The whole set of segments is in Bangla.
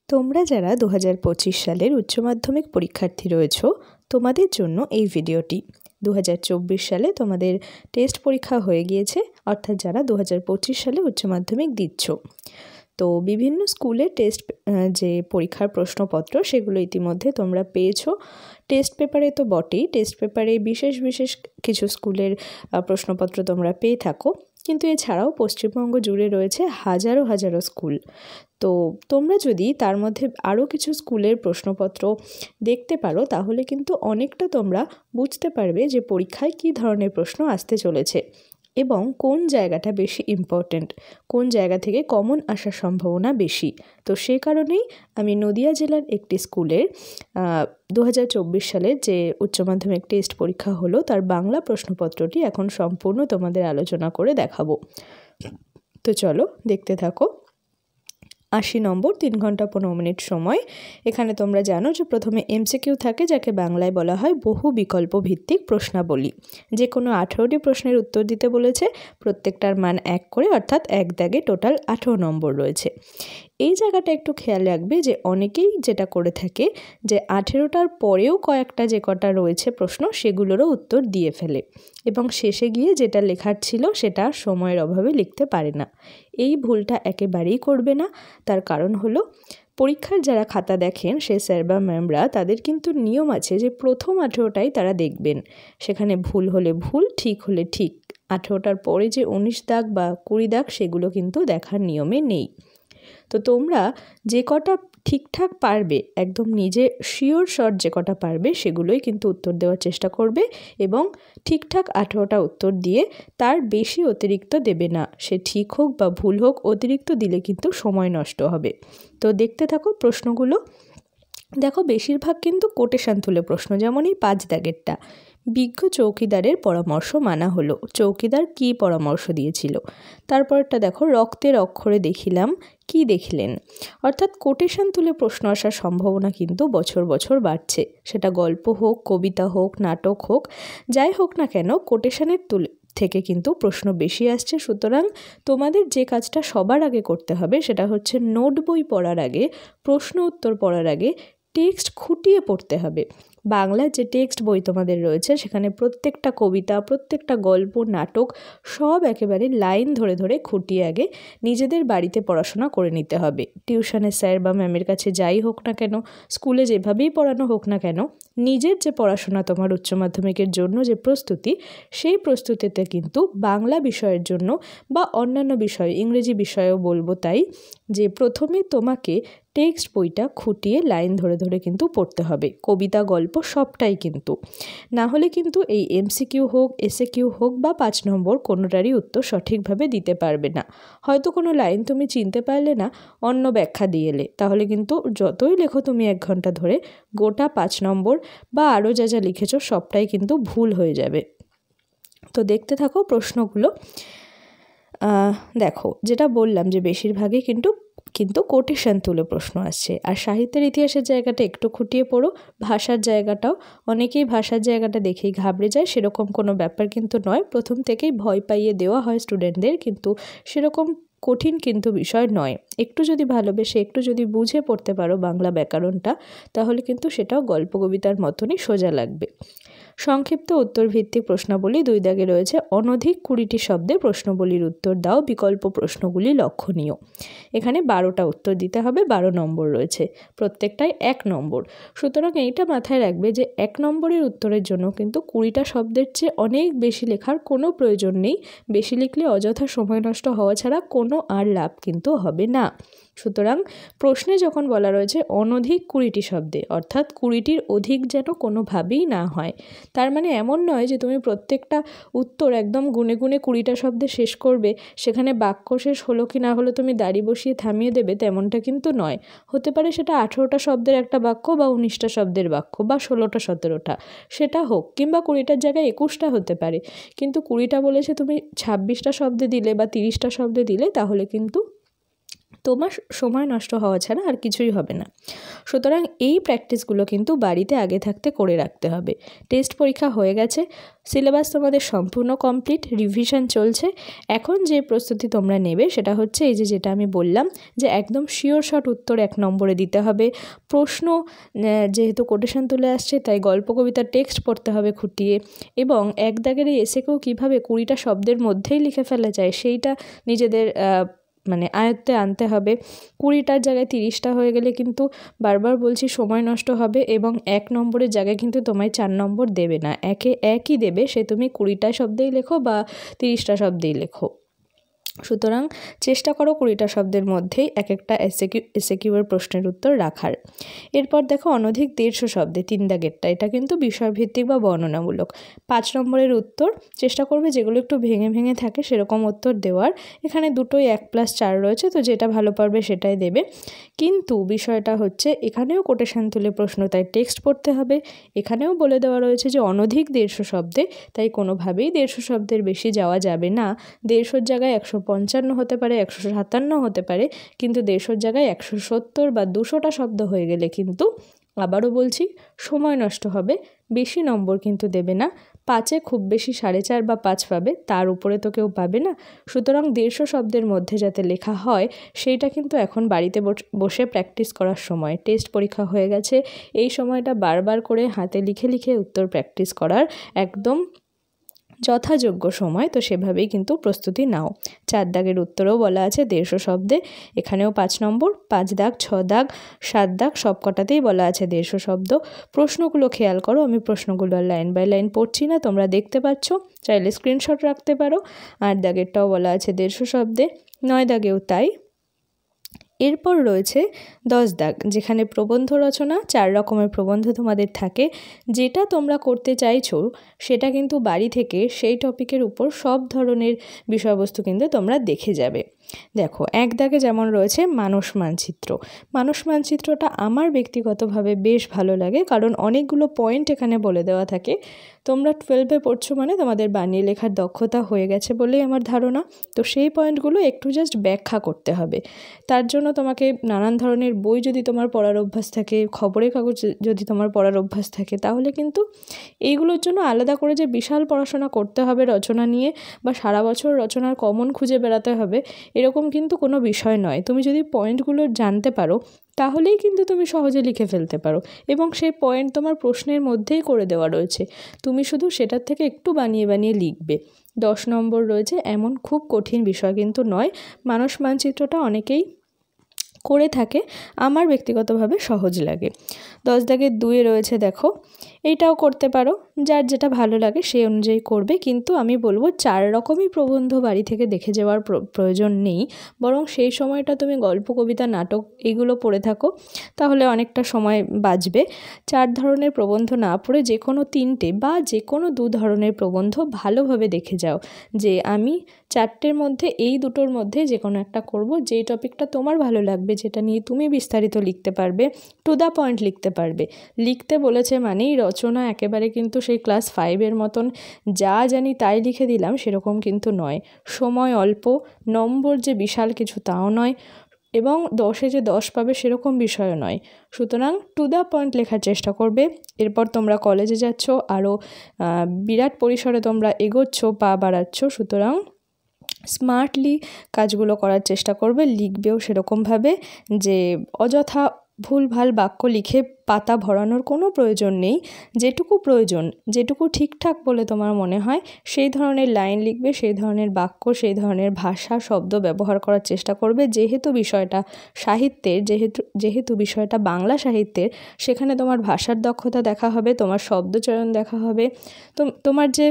তোমরা যারা 2025 সালের উচ্চ মাধ্যমিক পরীক্ষার্থী রয়েছো তোমাদের জন্য এই ভিডিওটি। 2024 সালে তোমাদের টেস্ট পরীক্ষা হয়ে গিয়েছে, অর্থাৎ যারা 2025 সালে উচ্চ মাধ্যমিক দিচ্ছ। তো বিভিন্ন স্কুলের টেস্ট যে পরীক্ষার প্রশ্নপত্র সেগুলো ইতিমধ্যে তোমরা পেয়েছো। টেস্ট পেপারে তো বটেই, টেস্ট পেপারে বিশেষ কিছু স্কুলের প্রশ্নপত্র তোমরা পেয়ে থাকো, কিন্তু এছাড়াও পশ্চিমবঙ্গ জুড়ে রয়েছে হাজারো স্কুল। তো তোমরা যদি তার মধ্যে আরও কিছু স্কুলের প্রশ্নপত্র দেখতে পারো তাহলে কিন্তু অনেকটা তোমরা বুঝতে পারবে যে পরীক্ষায় কী ধরনের প্রশ্ন আসতে চলেছে এবং কোন জায়গাটা বেশি ইম্পর্ট্যান্ট, কোন জায়গা থেকে কমন আসার সম্ভাবনা বেশি। তো সে কারণেই আমি নদিয়া জেলার একটি স্কুলের 2024 সালের যে উচ্চ মাধ্যমিক টেস্ট পরীক্ষা হলো তার বাংলা প্রশ্নপত্রটি এখন সম্পূর্ণ তোমাদের আলোচনা করে দেখাবো। তো চলো দেখতে থাকো। 80 নম্বর 3 ঘন্টা 15 মিনিট সময়। এখানে তোমরা জানো যে প্রথমে এমসিকিউ থাকে, যাকে বাংলায় বলা হয় বহু বিকল্প ভিত্তিক প্রশ্নাবলী। যে কোনো 18টি প্রশ্নের উত্তর দিতে বলেছে, প্রত্যেকটার মান 1 করে, অর্থাৎ এক দাগে টোটাল 18 নম্বর রয়েছে। এই জায়গাটা একটু খেয়াল রাখবে যে অনেকেই যেটা করে থাকে যে 18টার পরেও কয়েকটা যে কটা রয়েছে প্রশ্ন সেগুলোরও উত্তর দিয়ে ফেলে এবং শেষে গিয়ে যেটা লেখার ছিল সেটা সময়ের অভাবে লিখতে পারে না। এই ভুলটা একেবারেই করবে না। তার কারণ হলো পরীক্ষার যারা খাতা দেখেন সে স্যার বা ম্যামরা, তাদের কিন্তু নিয়ম আছে যে প্রথম 18টাই তারা দেখবেন, সেখানে ভুল হলে ভুল, ঠিক হলে ঠিক। 18টার পরে যে 19 দাগ বা 20 দাগ সেগুলো কিন্তু দেখার নিয়মে নেই। তো তোমরা যে কটা ঠিকঠাক পারবে, একদম নিজে শিওর শট যে কটা পারবে সেগুলোই কিন্তু উত্তর দেওয়ার চেষ্টা করবে এবং ঠিকঠাক 18টা উত্তর দিয়ে তার বেশি অতিরিক্ত দেবে না। সে ঠিক হোক বা ভুল হোক, অতিরিক্ত দিলে কিন্তু সময় নষ্ট হবে। তো দেখতে থাকো প্রশ্নগুলো। দেখো বেশিরভাগ কিন্তু কোটেশন তুলে প্রশ্ন, যেমন এই 5 দাগেরটা, বিজ্ঞ চৌকিদারের পরামর্শ মানা হলো। চৌকিদার কী পরামর্শ দিয়েছিল? তারপরটা দেখো, রক্তের অক্ষরে দেখিলাম, কি দেখলেন? অর্থাৎ কোটেশন তুলে প্রশ্ন আসার সম্ভাবনা কিন্তু বছর বাড়ছে। সেটা গল্প হোক, কবিতা হোক, নাটক হোক, যাই হোক না কেন কোটেশনের থেকে কিন্তু প্রশ্ন বেশি আসছে। সুতরাং তোমাদের যে কাজটা সবার আগে করতে হবে সেটা হচ্ছে নোট বই পড়ার আগে, প্রশ্ন উত্তর পড়ার আগে টেক্সট খুঁটিয়ে পড়তে হবে। বাংলার যে টেক্সট বই তোমাদের রয়েছে সেখানে প্রত্যেকটা কবিতা, প্রত্যেকটা গল্প, নাটক সব একেবারে লাইন ধরে খুঁটিয়ে আগে নিজেদের বাড়িতে পড়াশোনা করে নিতে হবে। টিউশনের স্যার বা ম্যামের কাছে যাই হোক না কেন, স্কুলে যেভাবেই পড়ানো হোক না কেন, নিজের যে পড়াশোনা, তোমার উচ্চ মাধ্যমিকের জন্য যে প্রস্তুতি, সেই প্রস্তুতিতে কিন্তু বাংলা বিষয়ের জন্য বা অন্যান্য বিষয়, ইংরেজি বিষয়েও বলবো তাই, যে প্রথমে তোমাকে টেক্সট বইটা খুঁটিয়ে লাইন ধরে কিন্তু পড়তে হবে। কবিতা, গল্প সবটাই কিন্তু, না হলে কিন্তু এই এমসিকিউ হোক, এসএকিউ হোক বা 5 নম্বর কোনোটারই উত্তর সঠিকভাবে দিতে পারবে না। হয়তো কোনো লাইন তুমি চিনতে পারলে না, অন্য ব্যাখ্যা দিয়ে এলে, তাহলে কিন্তু যতই লেখো তুমি 1 ঘন্টা ধরে, গোটা 5 নম্বর বা আরও যা লিখেছো সবটাই কিন্তু ভুল হয়ে যাবে। তো দেখতে থাকো প্রশ্নগুলো। দেখো যেটা বললাম যে বেশিরভাগই কিন্তু কোটেশন তুলে প্রশ্ন আসছে। আর সাহিত্যের ইতিহাসের জায়গাটা একটু খুঁটিয়ে পড়ো। ভাষার জায়গাটাও, অনেকেই ভাষার জায়গাটা দেখেই ঘাবড়ে যায়, সেরকম কোনো ব্যাপার কিন্তু নয়। প্রথম থেকেই ভয় পাইয়ে দেওয়া হয় স্টুডেন্টদের, কিন্তু সেরকম কঠিন কিন্তু বিষয় নয়। একটু যদি ভালোবেসে, একটু যদি বুঝে পড়তে পারো বাংলা ব্যাকরণটা, তাহলে কিন্তু সেটাও গল্প কবিতার মতনই সোজা লাগবে। সংক্ষিপ্ত উত্তর ভিত্তিক প্রশ্নাবলী 2 দাগে রয়েছে, অনধিক 20টি শব্দে প্রশ্নবলীর উত্তর দাও, বিকল্প প্রশ্নগুলি লক্ষণীয়। এখানে 12টা উত্তর দিতে হবে, 12 নম্বর রয়েছে, প্রত্যেকটাই 1 নম্বর। সুতরাং এইটা মাথায় রাখবে যে 1 নম্বরের উত্তরের জন্য কিন্তু 20টা শব্দের চেয়ে অনেক বেশি লেখার কোনো প্রয়োজন নেই। বেশি লিখলে অযথা সময় নষ্ট হওয়া ছাড়া কোনো আর লাভ কিন্তু হবে না। সুতরাং প্রশ্নে যখন বলা রয়েছে অনধিক 20টি শব্দে, অর্থাৎ 20টির অধিক যেন কোনোভাবেই না হয়। তার মানে এমন নয় যে তুমি প্রত্যেকটা উত্তর একদম গুনে 20টা শব্দে শেষ করবে, সেখানে বাক্য শেষ হলো কি না হলো তুমি দাড়ি বসিয়ে থামিয়ে দেবে, তেমনটা কিন্তু নয়। হতে পারে সেটা 18টা শব্দের একটা বাক্য বা 19টা শব্দের বাক্য বা 16টা 17টা, সেটা হোক, কিংবা 20টার জায়গায় 21টা হতে পারে। কিন্তু 20টা বলেছে তুমি 26টা শব্দে দিলে বা 30টা শব্দে দিলে, তাহলে কিন্তু তোমার সময় নষ্ট হওয়া ছাড়া আর কিছুই হবে না। সুতরাং এই প্র্যাকটিসগুলো কিন্তু বাড়িতে আগে থাকতে করে রাখতে হবে। টেস্ট পরীক্ষা হয়ে গেছে, সিলেবাস তোমাদের সম্পূর্ণ কমপ্লিট, রিভিশন চলছে। এখন যে প্রস্তুতি তোমরা নেবে সেটা হচ্ছে এই যেটা আমি বললাম যে একদম শিওর শট উত্তর 1 নম্বরে দিতে হবে। প্রশ্ন যেহেতু কোটেশন তুলে আসছে তাই গল্প কবিতার টেক্সট পড়তে হবে খুঁটিয়ে, এবং এক দাগের এই এসেকেও কীভাবে 20টা শব্দের মধ্যেই লিখে ফেলা যায় সেইটা নিজেদের আয়ত্তে আনতে হবে। 20টার জায়গায় 30টা হয়ে গেলে কিন্তু বারবার বলছি সময় নষ্ট হবে, এবং 1 নম্বরের জায়গায় কিন্তু তোমায় 4 নম্বর দেবে না, একই দেবে, সে তুমি 20টা শব্দেই লেখো বা 30টা শব্দেই লেখো। সুতরাং চেষ্টা করো 20টা শব্দের মধ্যেই এক একটা এসএকিউর প্রশ্নের উত্তর রাখার। এরপর দেখো অনধিক 150 শব্দে 3 দাগেরটা, এটা কিন্তু বিষয়ভিত্তিক বা বর্ণনামূলক। 5 নম্বরের উত্তর চেষ্টা করবে যেগুলো একটু ভেঙে ভেঙে থাকে সেরকম উত্তর দেওয়ার। এখানে দুটোই 1+4 রয়েছে, তো যেটা ভালো পারবে সেটাই দেবে। কিন্তু বিষয়টা হচ্ছে এখানেও কোটেশন তুলে প্রশ্ন, তাই টেক্সট পড়তে হবে। এখানেও বলে দেওয়া রয়েছে যে অনধিক 150 শব্দে, তাই কোনোভাবেই 150 শব্দের বেশি যাওয়া যাবে না। 150 জায়গায় 155 হতে পারে, 157 হতে পারে, কিন্তু 150 জায়গায় 170 বা 200টা শব্দ হয়ে গেলে কিন্তু আবারও বলছি সময় নষ্ট হবে, বেশি নম্বর কিন্তু দেবে না। 5-এ খুব বেশি 4.5 বা 5 পাবে, তার উপরে তো কেউ পাবে না। সুতরাং 150 শব্দের মধ্যে যাতে লেখা হয় সেইটা কিন্তু এখন বাড়িতে বসে প্র্যাকটিস করার সময়। টেস্ট পরীক্ষা হয়ে গেছে, এই সময়টা বারবার করে হাতে লিখে লিখে উত্তর প্র্যাকটিস করার একদম যথাযোগ্য সময়, তো সেভাবেই কিন্তু প্রস্তুতি নাও। 4 দাগের উত্তরেও বলা আছে 150 শব্দে, এখানেও 5 নম্বর, 5 দাগ, 6 দাগ, 7 দাগ সব কটাতেই বলা আছে 150 শব্দ। প্রশ্নগুলো খেয়াল করো, আমি প্রশ্নগুলো লাইন বাই লাইন পড়ছি না, তোমরা দেখতে পাচ্ছ, চাইলে স্ক্রিনশট রাখতে পারো। 8 দাগেরটাও বলা আছে 150 শব্দে, 9 দাগেও তাই। এরপর রয়েছে 10 দাগ, যেখানে প্রবন্ধ রচনা। 4 রকমের প্রবন্ধ তোমাদের থাকে, যেটা তোমরা করতে চাইছো সেটা কিন্তু বাড়ি থেকে সেই টপিকের উপর সব ধরনের বিষয়বস্তু কিন্তু তোমরা দেখে যাবে। দেখো 1 দাগে যেমন রয়েছে মানস মানচিত্র। মানস মানচিত্রটা আমার ব্যক্তিগতভাবে বেশ ভালো লাগে, কারণ অনেকগুলো পয়েন্ট এখানে বলে দেওয়া থাকে। তোমরা 12-এ পড়ছো মানে তোমাদের বানিয়ে লেখার দক্ষতা হয়ে গেছে বলেই আমার ধারণা, তো সেই পয়েন্টগুলো একটু জাস্ট ব্যাখ্যা করতে হবে। তার জন্য তোমাকে নানান ধরনের বই যদি তোমার পড়ার অভ্যাস থাকে, খবরের কাগজ যদি তোমার পড়ার অভ্যাস থাকে, তাহলে কিন্তু এইগুলোর জন্য আলাদা করে যে বিশাল পড়াশোনা করতে হবে রচনা নিয়ে, বা সারা বছর রচনার কমন খুঁজে বেড়াতে হবে, এরকম কিন্তু কোনো বিষয় নয়। তুমি যদি পয়েন্টগুলো জানতে পারো তাহলেই কিন্তু তুমি সহজে লিখে ফেলতে পারো, এবং সেই পয়েন্ট তোমার প্রশ্নের মধ্যেই করে দেওয়া রয়েছে, তুমি শুধু সেটার থেকে একটু বানিয়ে বানিয়ে লিখবে। 10 নম্বর রয়েছে, এমন খুব কঠিন বিষয় কিন্তু নয়। মানস মানচিত্রটা অনেকেই করে থাকে, আমার ব্যক্তিগতভাবে সহজ লাগে। 10 দাগের 2-এ রয়েছে দেখো, এইটাও করতে পারো, যার যেটা ভালো লাগে সেই অনুযায়ী করবে, কিন্তু আমি বলবো 4 রকমই প্রবন্ধ বাড়ি থেকে দেখে যাওয়ার প্রয়োজন নেই, বরং সেই সময়টা তুমি গল্প, কবিতা, নাটক এগুলো পড়ে থাকো, তাহলে অনেকটা সময় বাঁচবে। 4 ধরনের প্রবন্ধ না পড়ে যে কোনো 3টে বা যে কোনো 2 ধরনের প্রবন্ধ ভালোভাবে দেখে যাও, যে আমি 4টের মধ্যে এই 2টোর মধ্যে যে কোনো একটা করব, যেই টপিকটা তোমার ভালো লাগবে, যেটা নিয়ে তুমি বিস্তারিত লিখতে পারবে, টু দ্য পয়েন্ট লিখতে পারবে। লিখতে বলেছে মানেই রচনা একেবারে কিন্তু সেই ক্লাস 5-এর মতন যা জানি তাই লিখে দিলাম সেরকম কিন্তু নয়। সময় অল্প, নম্বর যে বিশাল কিছু তাও নয়, এবং 10-এ যে 10 পাবে সেরকম বিষয়ও নয়। সুতরাং টু দ্য পয়েন্ট লেখার চেষ্টা করবে। এরপর তোমরা কলেজে যাচ্ছ, আরও বিরাট পরিসরে তোমরা এগোচ্ছ, পা বাড়াচ্ছ, সুতরাং স্মার্টলি কাজগুলো করার চেষ্টা করবে। লিখবেও সেরকমভাবে যে অযথা ভুলভাল বাক্য লিখে পাতা ভরানোর কোনো প্রয়োজন নেই। যেটুকু প্রয়োজন, যেটুকু ঠিকঠাক বলে তোমার মনে হয় সেই ধরনের লাইন লিখবে, সেই ধরনের বাক্য, সেই ধরনের ভাষা, শব্দ ব্যবহার করার চেষ্টা করবে। যেহেতু বিষয়টা সাহিত্যের, যেহেতু বিষয়টা বাংলা সাহিত্যের, সেখানে তোমার ভাষার দক্ষতা দেখা হবে, তোমার শব্দচয়ন দেখা হবে, তোমার যে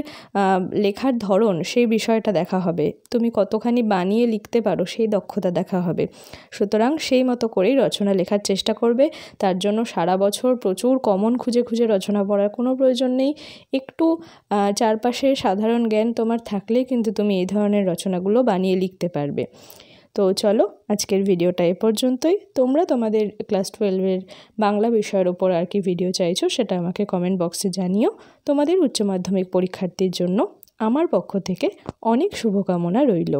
লেখার ধরন সেই বিষয়টা দেখা হবে, তুমি কতখানি বানিয়ে লিখতে পারো সেই দক্ষতা দেখা হবে। সুতরাং সেই মতো করেই রচনা লেখার চেষ্টা করবে। তার জন্য সারা বছর প্রচুর কমন খুঁজে খুঁজে রচনা পড়ার কোনো প্রয়োজন নেই। একটু চারপাশে সাধারণ জ্ঞান তোমার থাকলেই কিন্তু তুমি এই ধরনের রচনাগুলো বানিয়ে লিখতে পারবে। তো চলো আজকের ভিডিওটা এ পর্যন্তই। তোমরা তোমাদের ক্লাস 12-এর বাংলা বিষয়ের ওপর আর কি ভিডিও চাইছো সেটা আমাকে কমেন্ট বক্সে জানিও। তোমাদের উচ্চ মাধ্যমিক পরীক্ষার্থীর জন্য আমার পক্ষ থেকে অনেক শুভকামনা রইল।